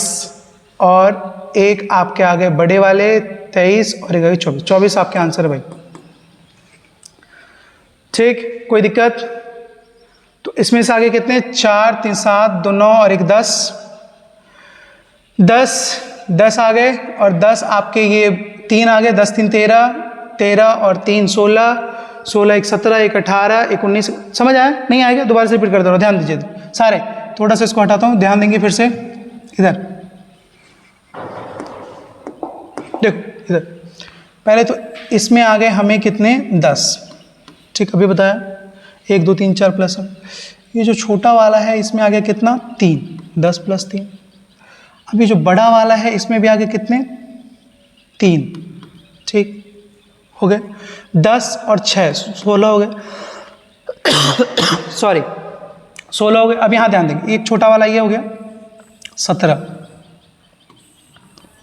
और एक आपके आ गए बड़े वाले 23 और एक आ गए 24. 24 आपके आंसर है भाई. ठीक, कोई दिक्कत? तो इसमें से आगे कितने? 4, 3, 7, 2, 9 और एक 10. 10 आ गए और 10 आपके ये 3 आ गए. 10, 3, 13, 13 और 3, 16, 16, 1, 17, 1, 18, 1, 19. समझ आया? नहीं आएगा? दोबारा से रिपीट कर दो. ध्यान दीजिए सारे. थोड़ा सा इसको हटाता हूँ, ध्यान देंगे फिर से. इधर देखो, इधर पहले तो इसमें आ गए हमें कितने? 10. ठीक, अभी बताया 1, 2, 3, 4 प्लस. ये जो छोटा वाला है इसमें आ गया कितना? 3. 10 + 3. अब ये जो बड़ा वाला है इसमें भी आ गए कितने? 3. ठीक, हो गए 10 और 6, 16 हो गए. सॉरी, 16 हो गए. अब यहाँ ध्यान देंगे, एक छोटा वाला ये हो गया 17,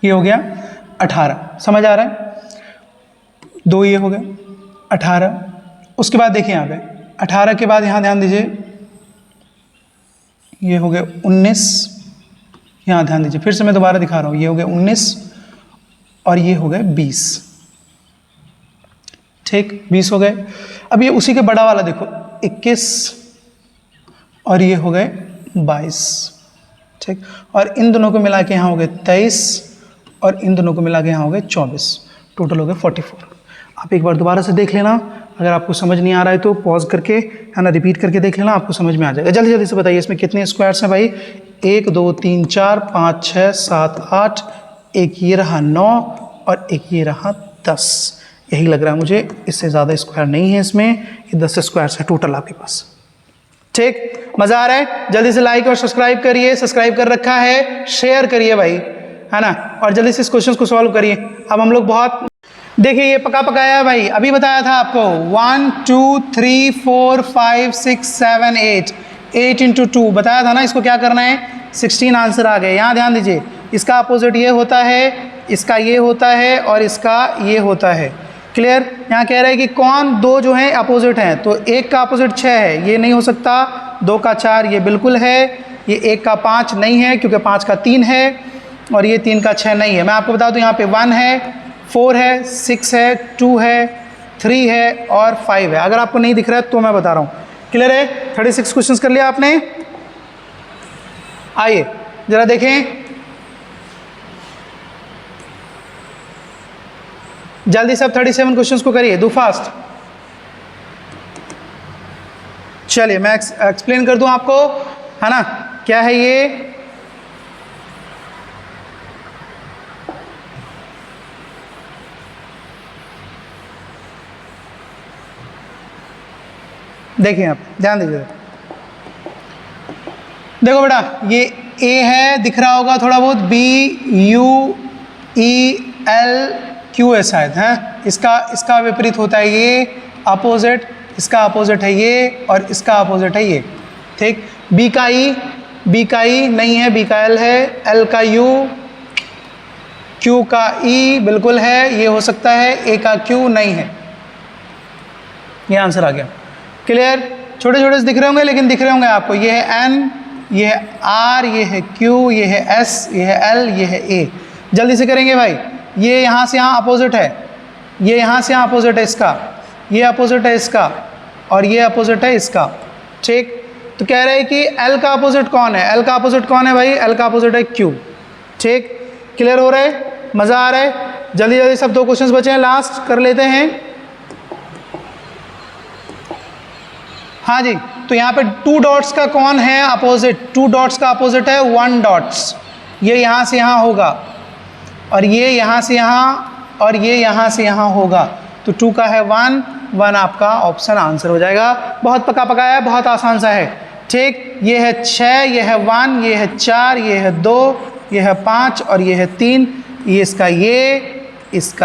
ये हो गया 18. समझ आ रहा है? 2 ये हो गए, 18, उसके बाद देखिए यहाँ पे 18 के बाद यहाँ ध्यान दीजिए, ये हो गए 19, यहाँ ध्यान दीजिए, फिर से मैं दोबारा दिखा रहा हूँ, ये हो गए 19 और ये हो गए 20, ठीक, 20 हो गए। अब ये उसी के बड़ा वाला देखो 21 और ये हो गए 22, ठीक, और इन दोनों को मिला के यहाँ हो गए 23 और इन दोनों को मिला के यहाँ हो गए 24, टोटल हो गए 44। आप एक बार दोबारा से देख लेना, अगर आपको समझ नहीं आ रहा है तो पॉज करके है ना रिपीट करके देख लेना, आपको समझ में आ जाएगा। जल्दी जल्दी से बताइए इसमें कितने स्क्वायर्स हैं भाई? 1 2 3 4 5 6 7 8, एक ये रहा 9 और एक ये रहा 10, यही लग रहा है मुझे, इससे ज़्यादा स्क्वायर नहीं है इसमें, ये 10 स्क्वायर्स है टोटल आपके पास, ठीक। मज़ा आ रहा है? जल्दी से लाइक और सब्सक्राइब करिए, सब्सक्राइब कर रखा है शेयर करिए भाई, है ना, और जल्दी से इस क्वेश्चन को सॉल्व करिए। अब हम लोग बहुत देखिए ये पका पकाया है भाई, अभी बताया था आपको 1 2 3 4 5 6 7 8, 8 × 2 बताया था ना, इसको क्या करना है, 16 आंसर आ गए। यहाँ ध्यान दीजिए, इसका अपोजिट ये होता है, इसका ये होता है और इसका ये होता है, क्लियर। यहाँ कह रहा है कि कौन दो जो हैं अपोजिट हैं, तो 1 का अपोजिट 6 है, ये नहीं हो सकता, 2 का 4 ये बिल्कुल है, ये 1 का 5 नहीं है क्योंकि 5 का 3 है, और ये 3 का 6 नहीं है। मैं आपको बता दूँ यहाँ पे 1 है, 4 है, 6 है, 2 है, 3 है और 5 है। अगर आपको नहीं दिख रहा है तो मैं बता रहा हूँ, क्लियर है। 36 क्वेश्चंस कर लिया आपने। आइए जरा देखें, जल्दी सब 37 क्वेश्चंस को करिए, डू फास्ट। चलिए मैं एक्सप्लेन कर दूं आपको, है ना, क्या है ये। देखिए आप ध्यान दीजिए, देखो बेटा ये ए है, दिख रहा होगा थोड़ा बहुत, BUEL है शायद, इसका विपरीत होता है ये अपोजिट, इसका अपोजिट है ये और इसका अपोजिट है ये, ठीक। बी का ई नहीं है, बी का एल है, एल का यू, क्यू का ई बिल्कुल है, ये हो सकता है, ए का क्यू नहीं है, ये आंसर आ गया, क्लियर। छोटे छोटे से दिख रहे होंगे लेकिन दिख रहे होंगे आपको, ये है एन, ये है आर, ये है क्यू, ये है एस, ये है एल, ये है ए। जल्दी से करेंगे भाई, ये यहाँ से यहाँ अपोजिट है, ये यहाँ से यहाँ अपोजिट है इसका, ये अपोजिट है इसका और ये अपोजिट है इसका, ठीक। तो कह रहे हैं कि एल का अपोजिट कौन है, एल का अपोजिट कौन है भाई, एल का अपोजिट है क्यू, ठीक। क्लियर हो रहा है, मज़ा आ रहा है। जल्दी जल्दी सब 2 क्वेश्चंस बचे हैं, लास्ट कर लेते हैं। हाँ जी, तो यहाँ पे 2 डॉट्स का कौन है अपोजिट, 2 डॉट्स का अपोजिट है 1 डॉट्स, ये यहाँ से यहाँ होगा और ये यहाँ से यहाँ और ये यहाँ से यहाँ होगा, तो 2 का है 1 आपका ऑप्शन आंसर हो जाएगा। बहुत पका पकाया है, बहुत आसान सा है, ठीक। ये है 6, ये है 1, ये है 4, ये है 2, ये है 5 और ये है 3, ये इसका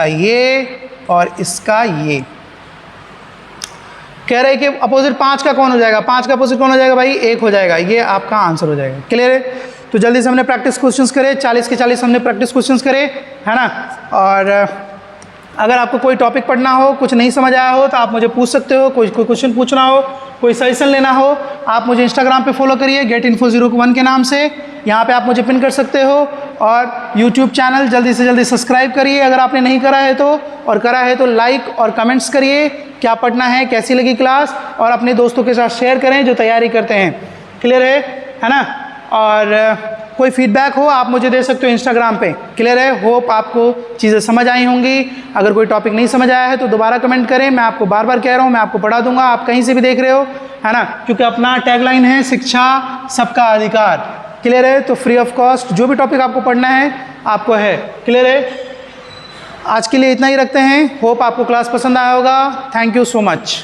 ये और इसका ये। कह रहे हैं कि अपोजिट 5 का कौन हो जाएगा, 5 का अपोजिट कौन हो जाएगा भाई, 1 हो जाएगा, ये आपका आंसर हो जाएगा, क्लियर है। तो जल्दी से हमने प्रैक्टिस क्वेश्चंस करे, 40 के 40 हमने प्रैक्टिस क्वेश्चंस करे, है ना। और अगर आपको कोई टॉपिक पढ़ना हो, कुछ नहीं समझ आया हो तो आप मुझे पूछ सकते हो, कोई क्वेश्चन पूछना हो, कोई सजेशन लेना हो, आप मुझे इंस्टाग्राम पे फॉलो करिए getinfo01 के नाम से, यहाँ पे आप मुझे पिन कर सकते हो। और यूट्यूब चैनल जल्दी से जल्दी सब्सक्राइब करिए अगर आपने नहीं करा है तो, और करा है तो लाइक और कमेंट्स करिए, क्या पढ़ना है, कैसी लगी क्लास, और अपने दोस्तों के साथ शेयर करें जो तैयारी करते हैं, क्लियर है ना। और कोई फीडबैक हो आप मुझे दे सकते हो इंस्टाग्राम पे, क्लियर है। होप आपको चीज़ें समझ आई होंगी। अगर कोई टॉपिक नहीं समझ आया है तो दोबारा कमेंट करें, मैं आपको बार बार कह रहा हूँ, मैं आपको पढ़ा दूंगा, आप कहीं से भी देख रहे हो, है ना, क्योंकि अपना टैगलाइन है शिक्षा सबका अधिकार, क्लियर है। तो फ्री ऑफ कॉस्ट जो भी टॉपिक आपको पढ़ना है आपको है, क्लियर है। आज के लिए इतना ही रखते हैं, होप आपको क्लास पसंद आया होगा। Thank you so much.